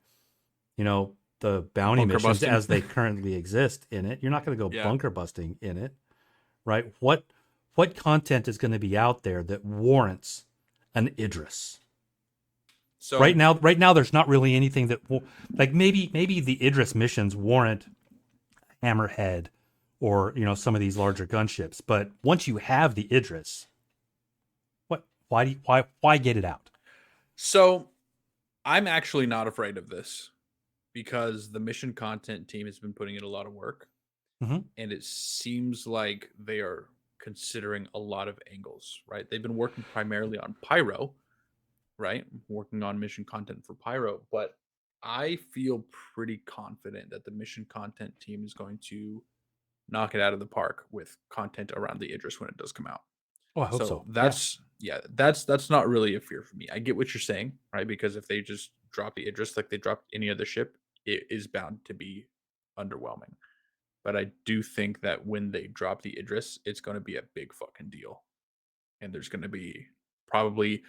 the bounty Bunker missions busting. as they currently exist in it. You're not going to go bunker busting in it, right? What content is going to be out there that warrants an Idris? So right now, there's not really anything that like maybe the Idris missions warrant Hammerhead or some of these larger gunships. But once you have the Idris, why get it out? So I'm actually not afraid of this, because the mission content team has been putting in a lot of work, mm-hmm. and it seems like they are considering a lot of angles, right? They've been working primarily on Pyro, right? Working on mission content for Pyro, but I feel pretty confident that the mission content team is going to knock it out of the park with content around the Idris when it does come out. Oh, I hope so. That's not really a fear for me. I get what you're saying, right? Because if they just drop the Idris like they dropped any other ship, it is bound to be underwhelming. But I do think that when they drop the Idris, it's going to be a big fucking deal. And there's going to be probably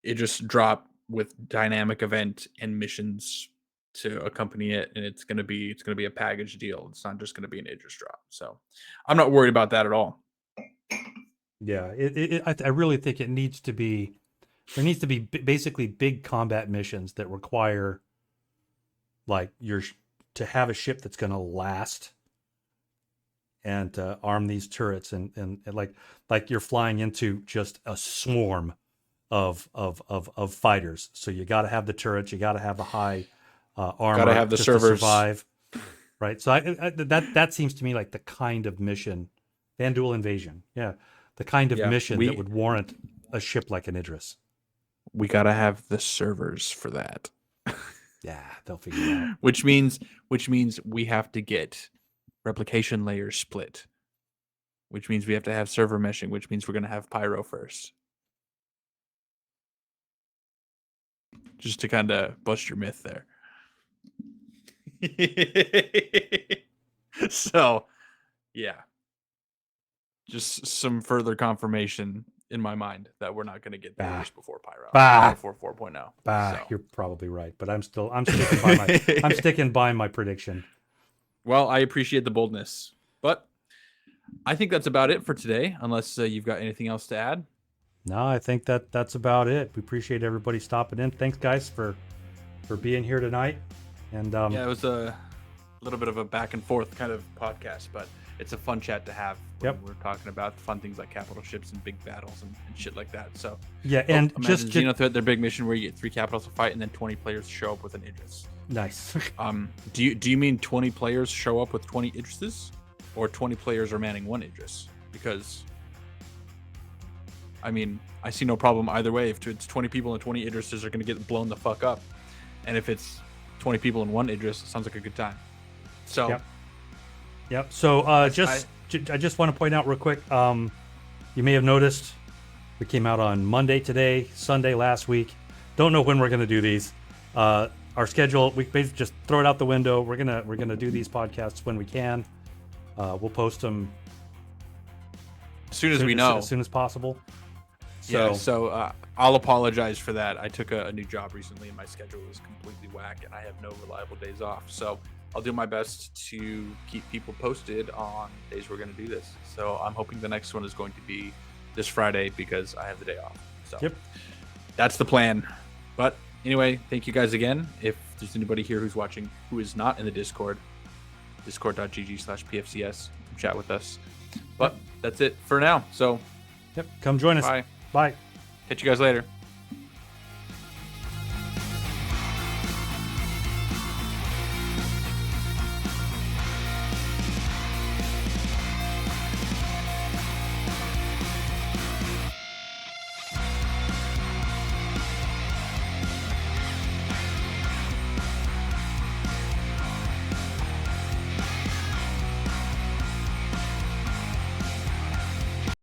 Idris drop with dynamic event and missions to accompany it, and it's going to be a package deal. It's not just going to be an Idris drop. So I'm not worried about that at all. Yeah, I really think there needs to be basically big combat missions that require like to have a ship that's going to last and to arm these turrets and like you're flying into just a swarm of fighters. So you got to have the turrets, you got to have the high armor, got to have the just servers, to survive. Right. So that seems to me like the kind of mission, Vanduul Invasion. Yeah. The kind of mission that would warrant a ship like an Idris. We got to have the servers for that. Yeah, they'll figure it out. Which means we have to get replication layers split. Which means we have to have server meshing, which means we're going to have Pyro first. Just to kind of bust your myth there. So, yeah. Just some further confirmation in my mind that we're not going to get the Idris before Pyro, before 4.0. So. You're probably right, but I'm sticking by my prediction. Well, I appreciate the boldness, but I think that's about it for today. Unless you've got anything else to add. No, I think that's about it. We appreciate everybody stopping in. Thanks, guys, for being here tonight. And yeah, it was a little bit of a back and forth kind of podcast, but it's a fun chat to have when we're talking about fun things like capital ships and big battles and shit like that. So yeah, and just Xenothreat, their big mission where you get 3 capitals to fight and then 20 players show up with an Idris. Nice. Do you mean 20 players show up with 20 Idrises, or 20 players are manning 1 Idris? Because I mean, I see no problem either way. If it's 20 people and 20 Idrises are going to get blown the fuck up, and if it's 20 people and 1 Idris, it sounds like a good time. So. Yep. So I just want to point out real quick. You may have noticed We came out on Monday today, Sunday last week. Don't know when we're going to do these. Our schedule, we basically just throw it out the window. We're gonna do these podcasts when we can. We'll post them as soon as we know, as soon as possible. So I'll apologize for that. I took a new job recently, and my schedule is completely whack, and I have no reliable days off. So I'll do my best to keep people posted on days we're going to do this. So I'm hoping the next one is going to be this Friday because I have the day off. So yep, that's the plan. But anyway, thank you guys again. If there's anybody here who's watching who is not in the Discord, discord.gg/pfcs, chat with us. But that's it for now. So yep, come join us. Bye. Bye. Catch you guys later.